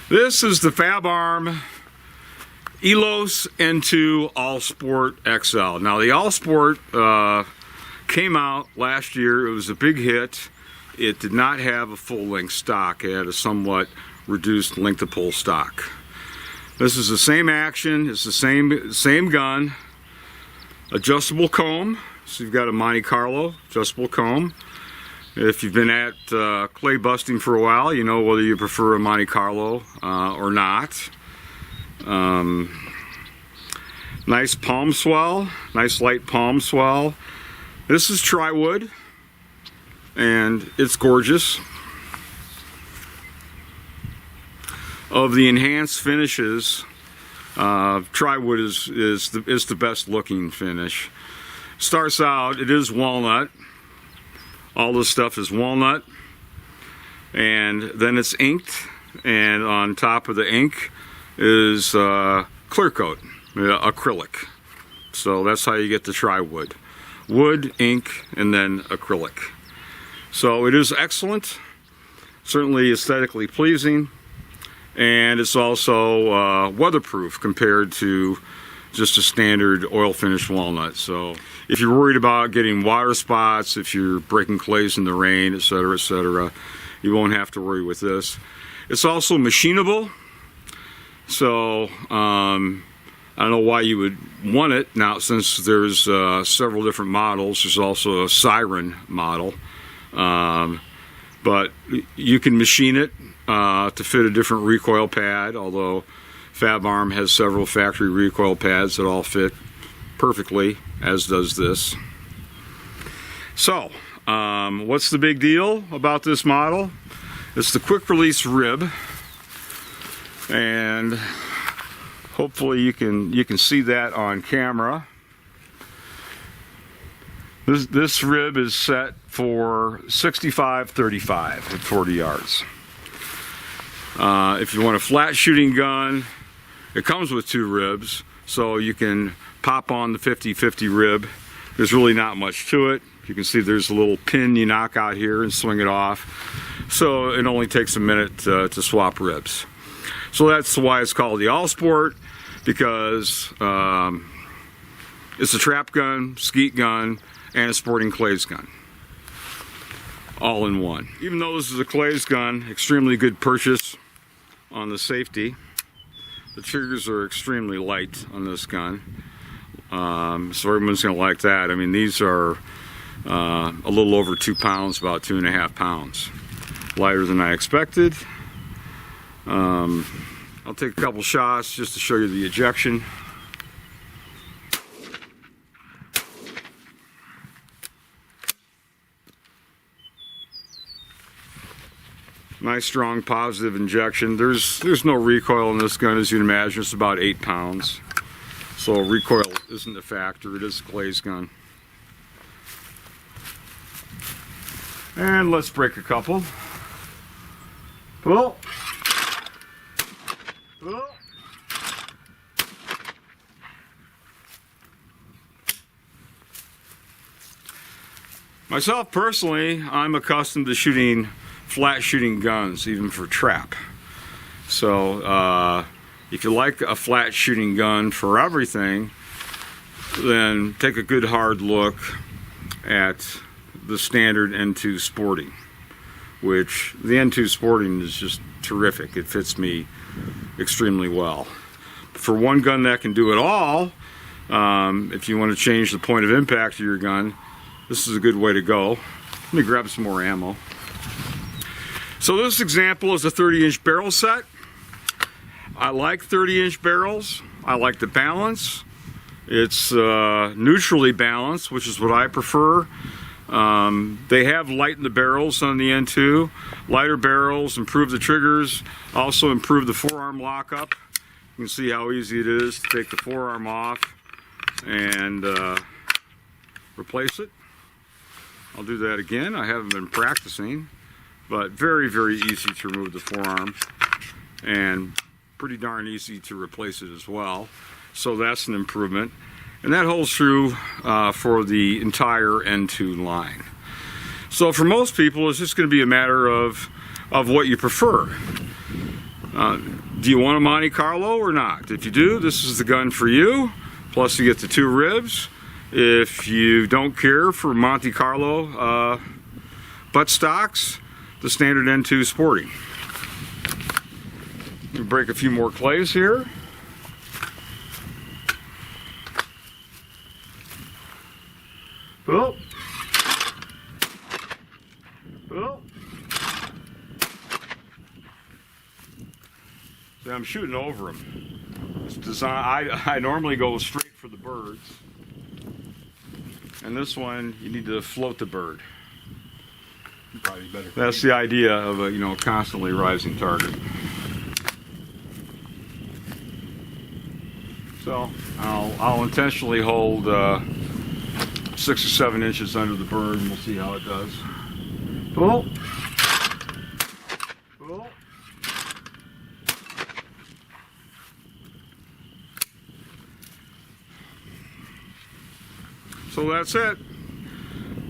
This is the Fabarm Elos N2 Allsport XL. Now the Allsport came out last year. It was a big hit. It did not have a full-length stock. It had a somewhat reduced length-of-pull stock. This is the same action. It's the same gun. Adjustable comb. So you've got a Monte Carlo adjustable comb. If you've been at clay busting for a while, you know whether you prefer a Monte Carlo or not. Nice palm swell, nice light palm swell. This is tri-wood, and it's gorgeous. Of the enhanced finishes, tri-wood is the best looking finish. Starts out, it is walnut. All this stuff is walnut, and then it's inked, and on top of the ink is clear coat, acrylic. So that's how you get the tri-wood. Wood, ink, and then acrylic. So it is excellent, certainly aesthetically pleasing, and it's also weatherproof compared to just a standard oil finished walnut. So if you're worried about getting water spots, if you're breaking clays in the rain, etc., you won't have to worry with this. It's also machinable, so I don't know why you would want it. Now, since there's several different models, there's also a Siren model, but you can machine it to fit a different recoil pad, although Fabarm has several factory recoil pads that all fit perfectly, as does this. So, what's the big deal about this model? It's the quick release rib, and hopefully you can see that on camera. This rib is set for 65-35 at 40 yards. If you want a flat shooting gun, it comes with two ribs, so you can pop on the 50-50 rib. There's really not much to it. You can see there's a little pin you knock out here and swing it off. So it only takes a minute to swap ribs. So that's why it's called the Allsport, because it's a trap gun, skeet gun, and a sporting clays gun, all in one. Even though this is a clays gun, extremely good purchase on the safety. The triggers are extremely light on this gun, so everyone's going to like that. I mean, these are a little over 2 pounds, about 2.5 pounds. Lighter than I expected. I'll take a couple shots just to show you the ejection. Nice strong positive injection. There's no recoil in this gun, as you'd imagine. It's about 8 pounds. So recoil isn't a factor. It is a clays gun. And let's break a couple. Pull. Pull. Myself personally, I'm accustomed to shooting flat shooting guns, even for trap. So if you like a flat shooting gun for everything, then take a good hard look at the standard N2 Sporting, which the N2 Sporting is just terrific. It fits me extremely well. For one gun that can do it all, if you want to change the point of impact of your gun, this is a good way to go. Let me grab some more ammo. So this example is a 30-inch barrel set. I like 30-inch barrels. I like the balance. It's neutrally balanced, which is what I prefer. They have lightened the barrels on the N2. Lighter barrels improve the triggers, also improve the forearm lockup. You can see how easy it is to take the forearm off and replace it. I'll do that again. I haven't been practicing, but very, very easy to remove the forearm and pretty darn easy to replace it as well. So that's an improvement. And that holds true for the entire N2 line. So for most people, it's just going to be a matter of what you prefer. Do you want a Monte Carlo or not? If you do, this is the gun for you. Plus you get the 2 ribs. If you don't care for Monte Carlo butt stocks, the standard N2 Sporting. Let me break a few more clays here. Oh. Oh. See, I'm shooting over them. It's designed, I normally go straight for the birds. And this one, you need to float the bird. Probably better. That's the idea of a constantly rising target. So I'll intentionally hold 6 or 7 inches under the bird, and we'll see how it does. Pull. Pull. So that's it.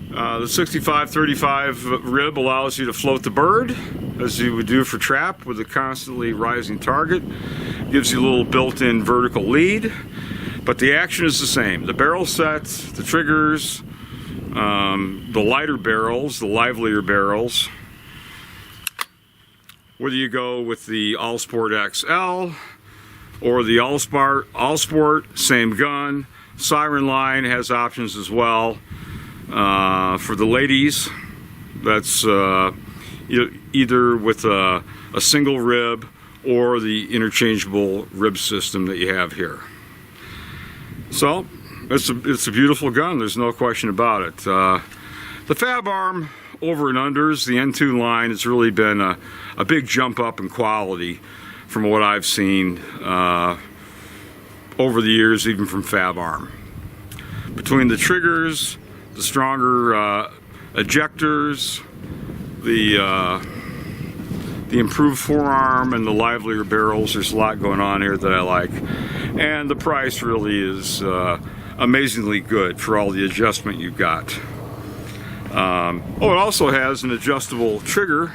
The 65-35 rib allows you to float the bird, as you would do for trap with a constantly rising target. Gives you a little built-in vertical lead, but the action is the same. The barrel sets, the triggers, the lighter barrels, the livelier barrels. Whether you go with the Allsport XL or the Allsport, same gun. Siren line has options as well. For the ladies, that's either with a single rib or the interchangeable rib system that you have here. So it's a beautiful gun, there's no question about it. The Fabarm over and unders, the N2 line, has really been a big jump up in quality from what I've seen over the years, even from Fabarm. Between the triggers, the stronger ejectors, the improved forearm, and the livelier barrels, there's a lot going on here that I like. And the price really is amazingly good for all the adjustment you've got. It also has an adjustable trigger,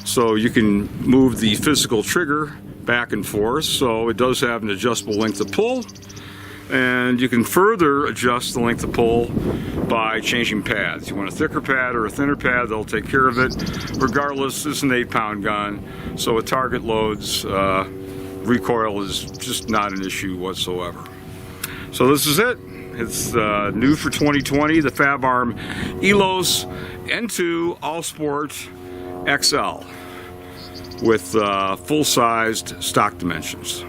so you can move the physical trigger back and forth. So it does have an adjustable length of pull, and you can further adjust the length of pull by changing pads. You want a thicker pad or a thinner pad, they'll take care of it. Regardless, this is an 8-pound gun, so with target loads, recoil is just not an issue whatsoever. So this is it. It's new for 2020, the Fabarm Elos N2 Allsport XL with full-sized stock dimensions.